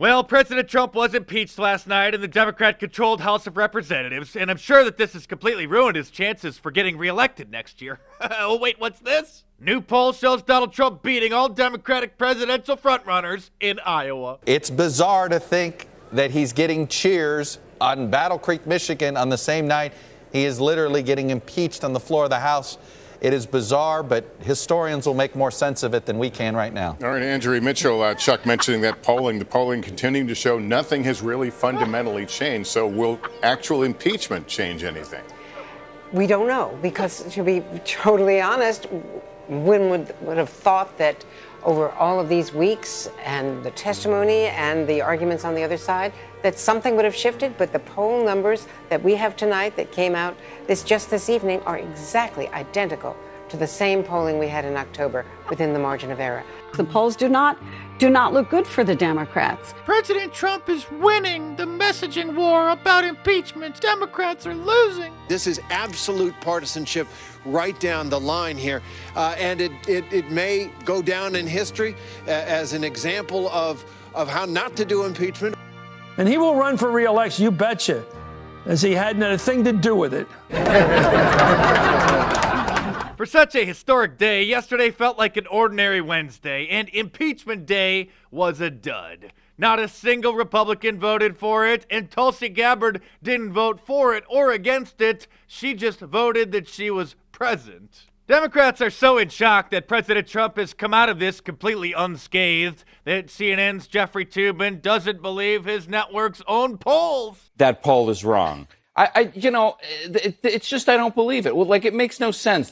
Well, President Trump was impeached last night in the Democrat-controlled House of Representatives, and I'm sure that this has completely ruined his chances for getting reelected next year. Oh, wait, what's this? New poll shows Donald Trump beating all Democratic presidential frontrunners in Iowa. It's bizarre to think that he's getting cheers on Battle Creek, Michigan on the same night he is literally getting impeached on the floor of the House. It is bizarre, but historians will make more sense of it than we can right now. All right, Andrew Mitchell, Chuck mentioning that the polling continuing to show nothing has really fundamentally changed. So will actual impeachment change anything? We don't know, because to be totally honest, one would have thought that over all of these weeks and the testimony and the arguments on the other side, that something would have shifted, but the poll numbers that we have tonight that came out just this evening are exactly identical to the same polling we had in October within the margin of error. The polls do not look good for the Democrats. President Trump is winning the messaging war about impeachment. Democrats are losing. This is absolute partisanship right down the line here, and it may go down in history as an example of how not to do impeachment. And he will run for re-election, you betcha, as he hadn't had a thing to do with it. For such a historic day, yesterday felt like an ordinary Wednesday, and impeachment day was a dud. Not a single Republican voted for it, and Tulsi Gabbard didn't vote for it or against it. She just voted that she was present. Democrats are so in shock that President Trump has come out of this completely unscathed that CNN's Jeffrey Toobin doesn't believe his network's own polls. That poll is wrong. It's just I don't believe it. Well, like, it makes no sense.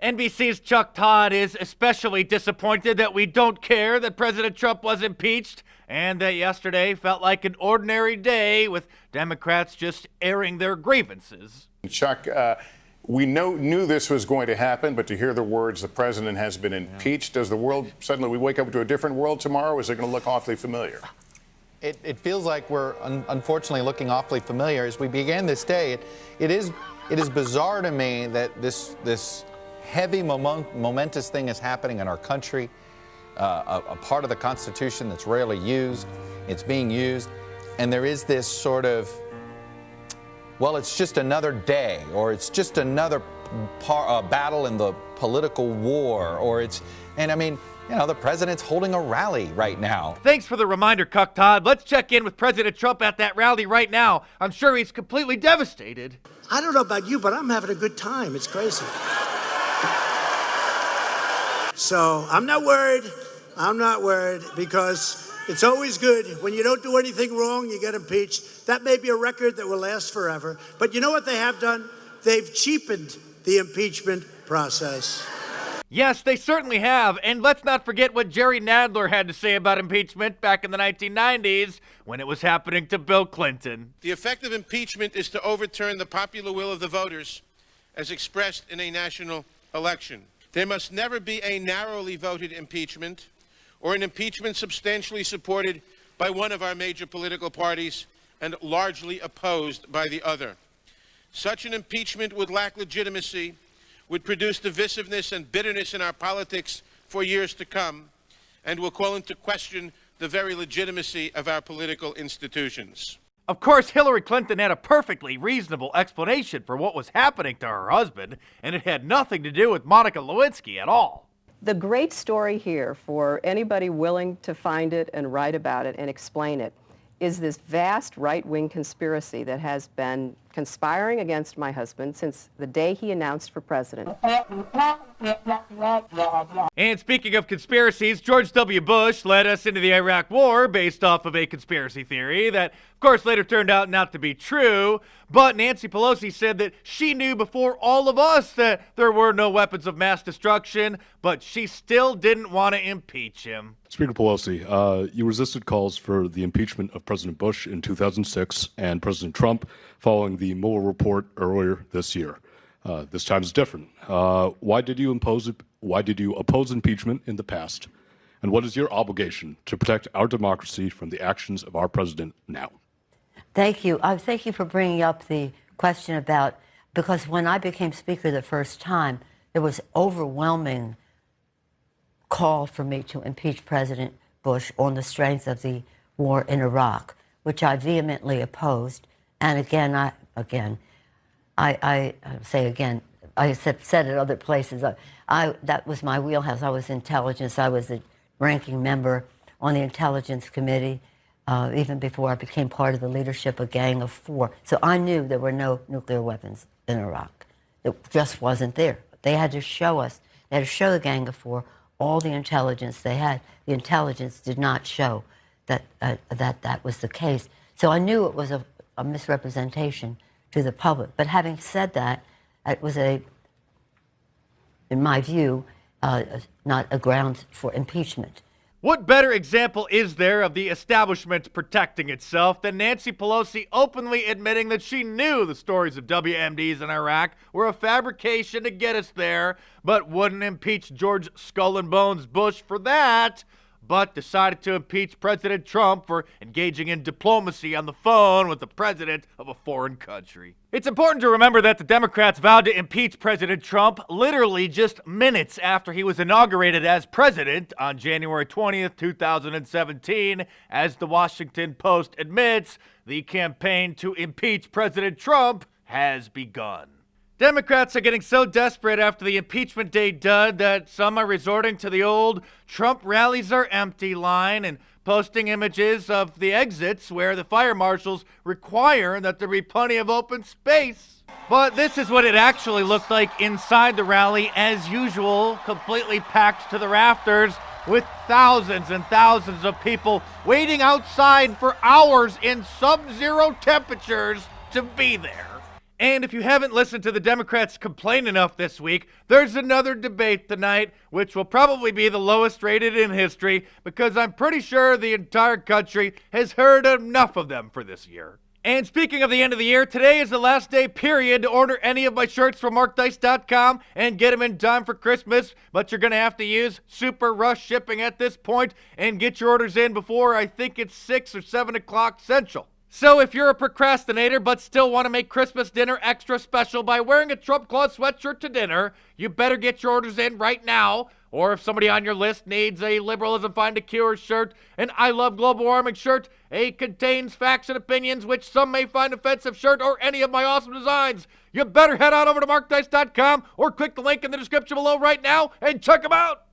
NBC's Chuck Todd is especially disappointed that we don't care that President Trump was impeached and that yesterday felt like an ordinary day with Democrats just airing their grievances. Chuck, we knew this was going to happen, but to hear the words, the president has been impeached, does the world suddenly we wake up to a different world tomorrow? Is it going to look awfully familiar? It feels like we're unfortunately looking awfully familiar. As we began this day, it is bizarre to me that this heavy, momentous thing is happening in our country, a part of the Constitution that's rarely used. It's being used, and there is this sort of, well, it's just another day, or it's just another battle in the political war, and I mean, you know, the president's holding a rally right now. Thanks for the reminder, Cuck Todd. Let's check in with President Trump at that rally right now. I'm sure he's completely devastated. I don't know about you, but I'm having a good time. It's crazy. So I'm not worried. I'm not worried, because it's always good when you don't do anything wrong, you get impeached. That may be a record that will last forever. But you know what they have done? They've cheapened the impeachment process. Yes, they certainly have. And let's not forget what Jerry Nadler had to say about impeachment back in the 1990s when it was happening to Bill Clinton. The effect of impeachment is to overturn the popular will of the voters as expressed in a national election. There must never be a narrowly voted impeachment or an impeachment substantially supported by one of our major political parties and largely opposed by the other. Such an impeachment would lack legitimacy, would produce divisiveness and bitterness in our politics for years to come, and will call into question the very legitimacy of our political institutions. Of course, Hillary Clinton had a perfectly reasonable explanation for what was happening to her husband, and it had nothing to do with Monica Lewinsky at all. The great story here, for anybody willing to find it and write about it and explain it, is this vast right-wing conspiracy that has been conspiring against my husband since the day he announced for president. And speaking of conspiracies, George W. Bush led us into the Iraq War based off of a conspiracy theory that, of course, later turned out not to be true. But Nancy Pelosi said that she knew before all of us that there were no weapons of mass destruction, but she still didn't want to impeach him. Speaker Pelosi, you resisted calls for the impeachment of President Bush in 2006 and President Trump following the Mueller report earlier this year. This time is different. Why did you oppose impeachment in the past? And what is your obligation to protect our democracy from the actions of our president now? Thank you. Thank you for bringing up the question about, because when I became Speaker the first time, there was overwhelming call for me to impeach President Bush on the strength of the war in Iraq, which I vehemently opposed. And again, I say again, I said it other places. That was my wheelhouse. I was intelligence. I was a ranking member on the Intelligence Committee, even before I became part of the leadership of Gang of Four. So I knew there were no nuclear weapons in Iraq. It just wasn't there. They had to show us, they had to show the Gang of Four all the intelligence they had. The intelligence did not show that that was the case. So I knew it was a misrepresentation to the public. But having said that, it was in my view, not a ground for impeachment. What better example is there of the establishment protecting itself than Nancy Pelosi openly admitting that she knew the stories of WMDs in Iraq were a fabrication to get us there, but wouldn't impeach George Skull and Bones Bush for that, but decided to impeach President Trump for engaging in diplomacy on the phone with the president of a foreign country. It's important to remember that the Democrats vowed to impeach President Trump literally just minutes after he was inaugurated as president on January 20th, 2017. As the Washington Post admits, the campaign to impeach President Trump has begun. Democrats are getting so desperate after the impeachment day dud that some are resorting to the old "Trump rallies are empty" line and posting images of the exits where the fire marshals require that there be plenty of open space. But this is what it actually looked like inside the rally, as usual, completely packed to the rafters, with thousands and thousands of people waiting outside for hours in sub-zero temperatures to be there. And if you haven't listened to the Democrats complain enough this week, there's another debate tonight, which will probably be the lowest rated in history, because I'm pretty sure the entire country has heard enough of them for this year. And speaking of the end of the year, today is the last day period to order any of my shirts from markdice.com and get them in time for Christmas, but you're going to have to use super rush shipping at this point and get your orders in before, I think it's 6 or 7 o'clock Central. So if you're a procrastinator but still want to make Christmas dinner extra special by wearing a Trump Claus sweatshirt to dinner, you better get your orders in right now. Or if somebody on your list needs a Liberalism Find a Cure shirt, an I Love Global Warming shirt, a Contains Facts and Opinions which some may find offensive shirt, or any of my awesome designs, you better head on over to markdice.com or click the link in the description below right now and check them out.